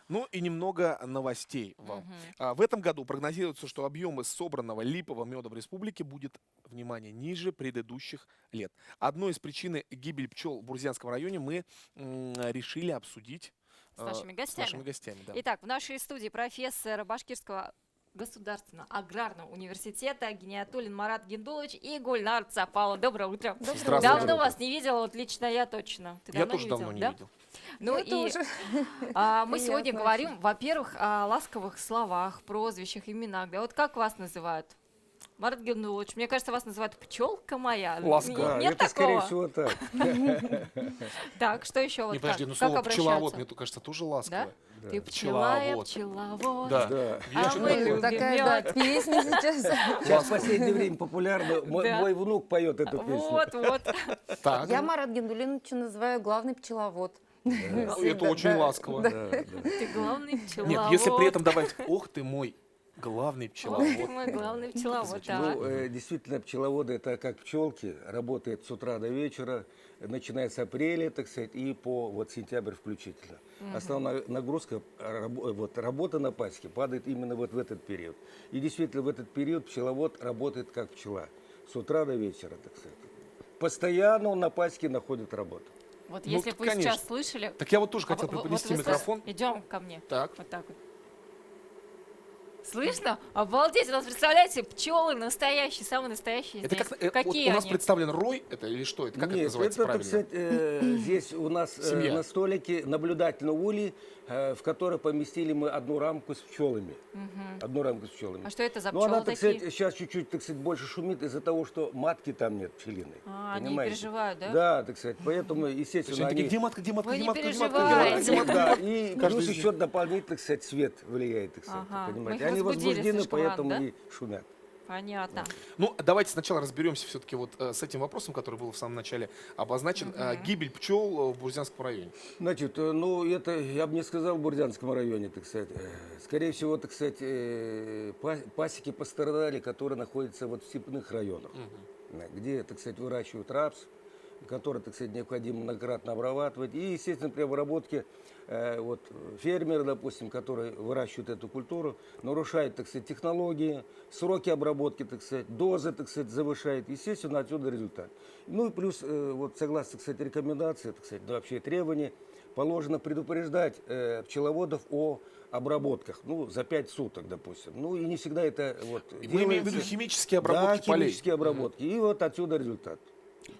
Ну и немного новостей вам. Мгм. В этом году прогнозируется, что объемы собранного липового меда в республике будет, внимание, ниже предыдущих лет. Одной из причин гибели пчел в Бурзянском районе мы решили обсудить С нашими с нашими гостями. гостями. Да. Итак, в нашей студии профессор Башкирского государственного аграрного университета Гиниатуллин Марат Гендулович и Гульнар Цапало. Доброе утро. Здравствуйте. Давно вас не видела, вот лично я точно. Ты Я давно тоже не давно видела, не да? видел. Ну Я и тоже. мы сегодня Приятно говорим, во-первых, о ласковых словах, прозвищах, именах. Да, вот как вас называют? Марат Гендулович, мне кажется, вас называют пчелка моя. Ласково. Да, Нет это скорее такого? всего так. Так, что еще? Вот Не, подожди, как? ну Как слово пчеловод, обращаться? мне кажется, тоже ласковое. Да. Ты пчелая, Пчеловод. пчеловод. Да. Да. А Видишь, мы такое? любим Такая, да, мед. песня сейчас. Сейчас в последнее время популярно. Да. Мой внук поет эту песню. Вот. Так, Я Марат Гендулиновича называю главный пчеловод. это очень Да. ласково. Да, да. Ты главный пчеловод. Нет, если при этом добавить, ох ты мой главный Ох ты пчеловод. мой главный пчеловод, да. Ну, действительно, пчеловоды это как пчелки, работает с утра до вечера, начиная с апреля, так сказать, и по вот сентябрь включительно. Основная нагрузка, вот, работа на пасеке падает именно вот в этот период. И действительно, в этот период пчеловод работает как пчела, с утра до вечера, так сказать. Постоянно он на пасеке находит работу. Вот Ну, если бы вы конечно. сейчас слышали... Так я вот тоже хотел принести микрофон. Идем ко мне. Так. Вот так вот. Слышно? Обалдеть, у нас, представляете, пчелы настоящие, самые настоящие Это здесь. как, вот Какие у нас они? представлен рой, это или что? Это как это Нет, называется это, так правильно? сказать, здесь у нас Семья. на столике наблюдательный улей, в который поместили мы одну рамку с пчелами. Одну рамку с пчелами. А что это за Ну, пчелы она, так такие? сказать, сейчас чуть-чуть, так сказать, больше шумит из-за того, что матки там нет пчелиной. Они понимаете? переживают, да? Да, так сказать, поэтому, То есть естественно, они такие, они... где матка, где матка, Вы где не матка, где матка, переживайте. где матка, где матка? Да, и Каждый плюс из них. еще дополнительно, так сказать, свет влияет, так сказать, Ага, понимаете. мы их Они возбудили возбуждены, слишком рано, поэтому да? и шумят. Понятно. Ну, давайте сначала разберемся все-таки вот с этим вопросом, который был в самом начале обозначен. Гибель пчел в Бурзянском районе. Значит, ну, это я бы не сказал в Бурзянском районе, так сказать. Скорее всего, так сказать, пасеки пострадали, которые находятся вот в степных районах, где, так сказать, выращивают рапс, который, так сказать, необходимо многократно обрабатывать. И, естественно, при обработке вот, фермеры, допустим, которые выращивают эту культуру, нарушают, так сказать, технологии, сроки обработки, так сказать, дозы, так сказать, завышает. Естественно, отсюда результат. Ну и плюс, вот, согласно, так сказать, рекомендации, так сказать, да, вообще требований, положено предупреждать пчеловодов о обработках, ну, за 5 суток, допустим. Ну, и не всегда это вот Мы имеем в виду делается. химические Да, обработки полей. химические обработки. И вот отсюда результат.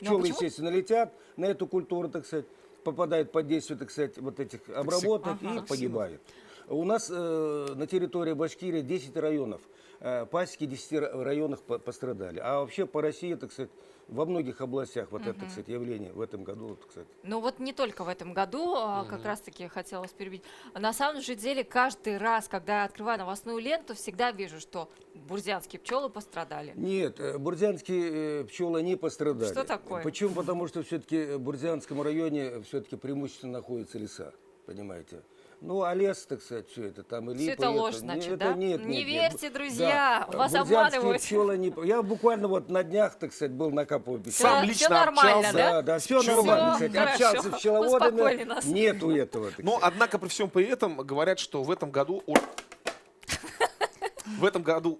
Пчелы, почему? естественно, летят на эту культуру, так сказать, попадают под действие, так сказать, вот этих обработок и погибают. У нас на территории Башкирии 10 районов. Пасеки 10 районах пострадали. А вообще по России, так сказать, во многих областях вот это, так сказать, явление в этом году, так сказать. Ну вот не только в этом году, как раз-таки хотела вас перебить. На самом же деле, каждый раз, когда я открываю новостную ленту, всегда вижу, что бурзянские пчелы пострадали. Нет, бурзянские пчелы не пострадали. Что такое? Почему? Потому что все-таки в Бурзянском районе все-таки преимущественно находятся леса, понимаете. Ну, а лес, так сказать, все это там и Все липа, это и ложь, это- значит, это да? нет, Не нет, верьте, нет. друзья, вас бурзянские обманывают. пчелы не... Я буквально вот на днях, так сказать, был на Капопе. Сам Всё лично нормально, общался. да? Да, да, все Всё нормально, кстати. хорошо. Общался с Успокоили пчеловодами, нас. нету этого. так Но, сказать. однако, при всем при этом, говорят, что в этом году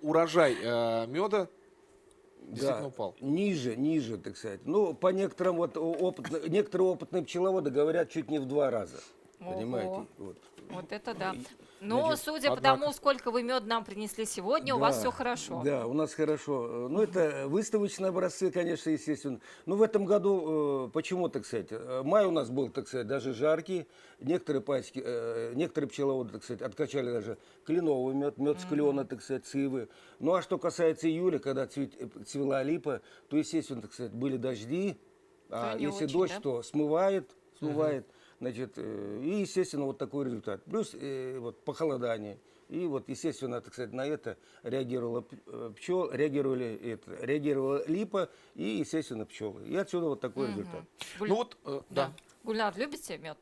урожай меда действительно упал. Ниже, так сказать. Ну, по некоторым вот некоторые опытные пчеловоды говорят чуть не в 2 раза. Ого. Понимаете? Вот. Вот это да. Но Значит, судя по однако. тому, сколько вы мед нам принесли сегодня, у вас все хорошо. Да, у нас хорошо. Ну, это выставочные образцы, конечно, естественно. Но в этом году, почему, так сказать, май у нас был, так сказать, даже жаркий. Некоторые пасеки, некоторые пчеловоды, так сказать, откачали даже кленовый мед, мед с клена, так сказать, с ивы. Ну, а что касается июля, когда цвела липа, то, естественно, так сказать, были дожди. А не если очень, дождь, да? то смывает. Значит, и, естественно, вот такой результат. Плюс вот похолодание. И вот, естественно, так сказать, на это реагировала реагировала липа и, естественно, пчелы. И отсюда вот такой результат. Ну вот, да. Гульнар, любите мед?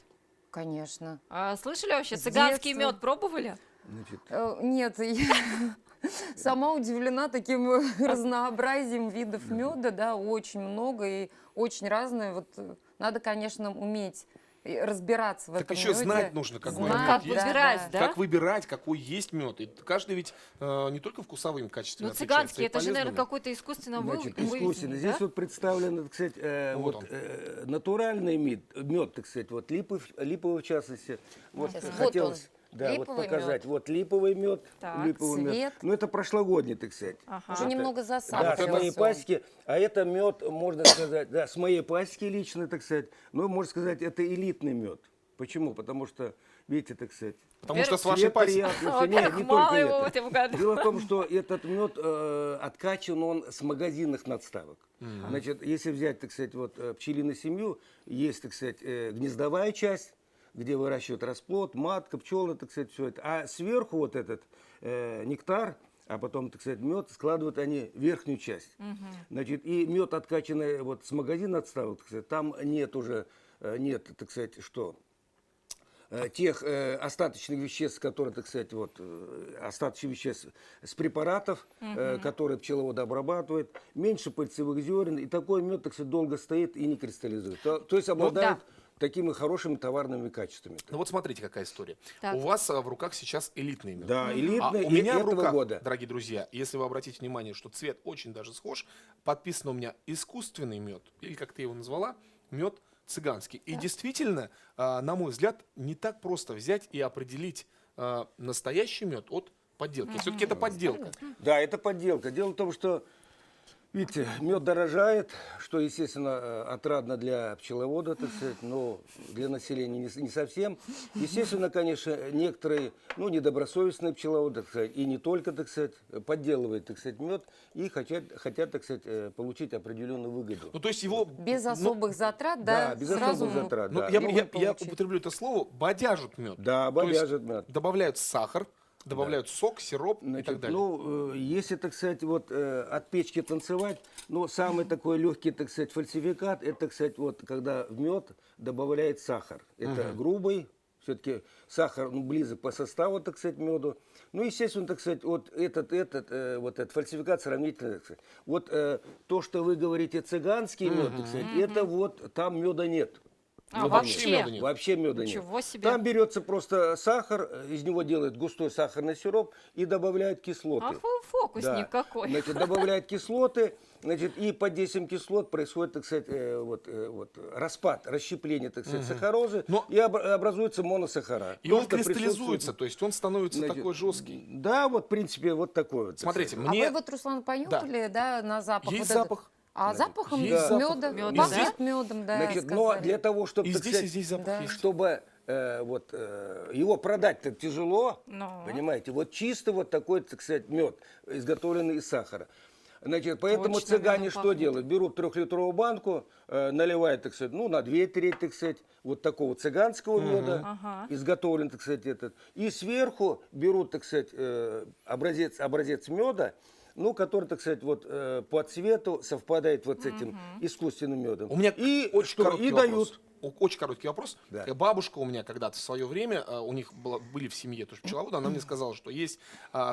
Конечно. А слышали вообще, С цыганский детства. мед пробовали? Значит, Нет, я сама удивлена таким разнообразием видов меда, да, очень много и очень разное. Вот надо, конечно, уметь разбираться в Так этом еще мёде. знать нужно, какой Знать, мед Как есть. выбирать, да? Как выбирать, какой есть мед. И каждый ведь не только вкусовыми качествами Ну, отличается, цыганский, и это же, наверное, полезными. какой-то искусственно Значит, выведенный, искусственно. Здесь да? вот представлен, так сказать, Вот вот, он. натуральный мед, так сказать, вот липовый в частности. Вот Сейчас, вот хотелось, он, да, вот липовый показать. мед. Вот липовый мед, Так, липовый мед. цвет. Ну это прошлогодний, так сказать. Ага. Уже Это- немного Да, засахарился с моей он. пасеки. А это мед, можно сказать, да, с моей пасеки лично, так сказать. Но можно сказать, это элитный мед. Почему? Потому что, видите, так сказать, Потому что с цвет вашей пасеки... приятный, всё. Не, Во-первых, не мало только его в это. этом году. Дело в том, что этот мед откачан он с магазинных надставок. Значит, если взять, так сказать, вот пчелиную семью, есть, так сказать, гнездовая часть, где выращивают расплод, матка, пчелы, так сказать, все это. А сверху вот этот нектар, а потом, так сказать, мед складывают они в верхнюю часть. Значит, и мед, откачанный вот с магазина отставок, так сказать, там нет уже, нет, так сказать, что тех остаточных веществ, которые, так сказать, вот, остаточных веществ с препаратов, которые пчеловоды обрабатывают, меньше пыльцевых зерен, и такой мед, так сказать, долго стоит и не кристаллизует. То есть обладает такими хорошими товарными качествами. Ну вот смотрите, какая история. Так. У вас в руках сейчас элитный мед. Да, элитный У меня в этого руках, года. дорогие друзья, если вы обратите внимание, что цвет очень даже схож, подписано у меня искусственный мед, или как ты его назвала, мед цыганский. И действительно, на мой взгляд, не так просто взять и определить настоящий мед от подделки. Все-таки это подделка. Да, это подделка. Дело в том, что, видите, мед дорожает, что, естественно, отрадно для пчеловода, так сказать, но для населения не совсем. Естественно, конечно, некоторые, ну, недобросовестные пчеловоды, так сказать, и не только, так сказать, подделывают, так сказать, мед и хотят, так сказать, получить определенную выгоду. Ну, то есть его... Без ну, особых затрат, Да, да, без сразу особых затрат, ну, да. я прибыль получить. употреблю это слово, бодяжут мед. Да, То есть бодяжат мед. добавляют сахар, добавляют сок, сироп и Значит, так далее. ну, если, так сказать, вот от печки танцевать, ну, самый такой легкий, так сказать, фальсификат, это, так сказать, вот когда в мед добавляет сахар. Это грубый, все-таки сахар близок по составу, так сказать, меду. Ну, естественно, так сказать, вот этот фальсификат сравнительно, так сказать. Вот то, что вы говорите, цыганский мед, так сказать, это вот там меда нет. А, Ну, вообще? меда нет. Вообще меда нет. Ничего себе. Там берется просто сахар, из него делают густой сахарный сироп и добавляют кислоты. Ах вы фокусник Да. какой. Значит, добавляют кислоты, значит, и под действием кислот происходит, так сказать, распад, расщепление, так сказать, сахарозы, Но- и образуется моносахара. И То, он что кристаллизуется, присутствует, то есть он становится значит, такой жесткий. Да, вот, в принципе, вот такой вот. так Смотрите, сказать. А мне... вы вот, Руслан, понюхали, да, на запах? Есть вот этот? запах. А запахом Есть запах. меда, Мёда, пахнет да? медом, да, Значит, но сказали. для того, чтобы, И так здесь, и сказать, здесь запах да. есть. чтобы его продать-то тяжело, Ну. понимаете, вот чисто вот такой, так сказать, мед, изготовленный из сахара. Значит, поэтому Точно, цыгане медом что пахнет. делают? Берут 3-литровую банку, наливают, так сказать, ну, на 2 трети, так сказать, вот такого цыганского меда, Ага. изготовлен, так сказать, этот. И сверху берут, так сказать, образец меда, ну, который, так сказать, вот по цвету совпадает вот с этим искусственным медом. У меня и очень что? короткий И вопрос. дают. Очень короткий вопрос. Да. Бабушка у меня когда-то в свое время, у них были в семье тоже пчеловоды, она мне сказала, что есть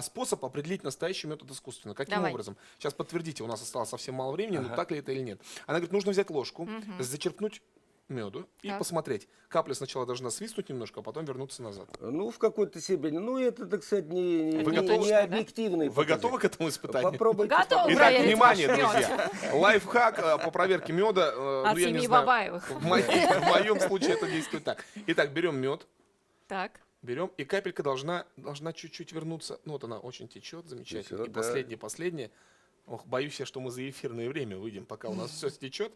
способ определить настоящий мед от искусственного. Каким Давай. образом? Сейчас подтвердите, у нас осталось совсем мало времени, но так ли это или нет. Она говорит, нужно взять ложку, зачерпнуть меду и Так. посмотреть. Капля сначала должна свистнуть немножко, а потом вернуться назад. Ну, в какой-то степени. Ну, это, так сказать, не Вы готовы? не объективный. Вы готовы к этому испытанию? Попробуйте. Готовы. Итак, проверить внимание, ваш мед. друзья. Лайфхак по проверке меда. От ну, я не семьи знаю, Бабаевых. в моем случае это действует так. Итак, берем мед. Так. Берем, и капелька должна чуть-чуть вернуться. Ну, вот она очень течет, замечательно. Течет, И да. последнее. Ох, боюсь я, что мы за эфирное время выйдем, пока у нас все стечет.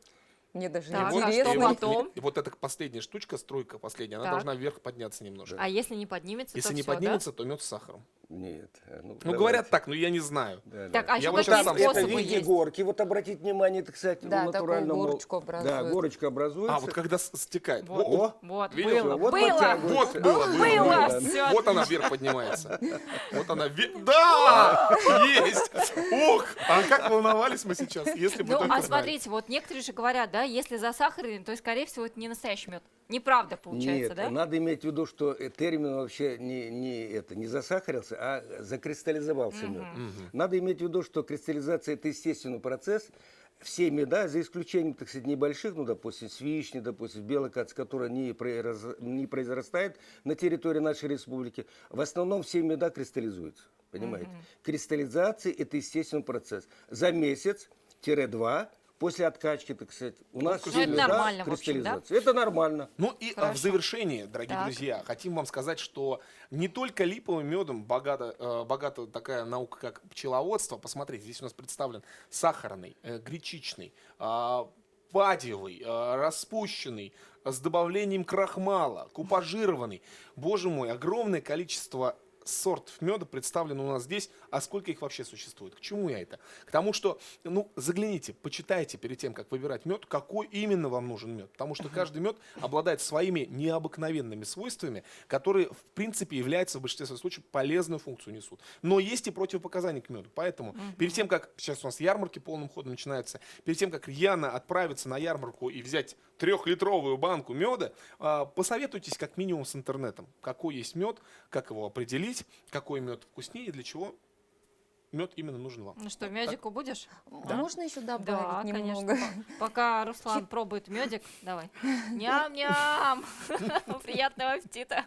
Мне даже Так, вот, а интересно. что потом? и вот эта последняя штучка, струйка последняя, она Так. должна вверх подняться немножко. А если не поднимется, Если то не всё, да? поднимется, то мед с сахаром. Нет. Ну, давайте. говорят так, но я не знаю. Да, Так, да. а еще вот какие сейчас сам Это в способы виде есть? горки. Вот обратите внимание, так сказать, Да, в такую натуральном... горочку Да, образует. горочка образуется. А, вот когда стекает. Вот. О, Вот, видел? было, Вот было, подтягивается. вот было, было, да. всё. Вот она вверх поднимается. Вот она вверх. Да! Есть! Ух! А как волновались мы сейчас, если бы Ну, только а знали. смотрите, вот некоторые же говорят, да, если засахаренный, то, скорее всего, это не настоящий мед. Неправда получается, Нет, да? надо иметь в виду, что термин вообще не засахарился, а закристаллизовался мед. Надо иметь в виду, что кристаллизация – это естественный процесс. все меда, за исключением, так сказать, небольших, ну, допустим, с вишни, допустим, белой кац, которая не произрастает на территории нашей республики, в основном все меда кристаллизуются, понимаете? Кристаллизация – это естественный процесс. За месяц-два после откачки, так сказать, у нас Ну, все это меда нормально, в общем, да? кристаллизуются. Это нормально. Ну и в Хорошо. завершении, дорогие Так. друзья, хотим вам сказать, что не только липовым медом богата такая наука, как пчеловодство. Посмотрите, здесь у нас представлен сахарный, гречичный, падиевый, распущенный, с добавлением крахмала, купажированный. Боже мой, огромное количество сортов меда представлено у нас здесь, а сколько их вообще существует? К чему я это? К тому, что, ну, загляните, почитайте перед тем, как выбирать мед, какой именно вам нужен мед. Потому что каждый мед обладает своими необыкновенными свойствами, которые, в принципе, являются в большинстве своих случаев полезную функцию несут. Но есть и противопоказания к меду. Поэтому перед тем, как сейчас у нас ярмарки полным ходом начинаются, перед тем, как рьяно отправиться на ярмарку и взять 3-литровую банку меда, посоветуйтесь как минимум с интернетом, какой есть мед, как его определить, какой мед вкуснее и для чего мед именно нужен вам. Ну что, медику будешь? Да. Можно еще добавить Да, немного? конечно. Пока Руслан пробует медик, давай. Ням-ням! Приятного аппетита!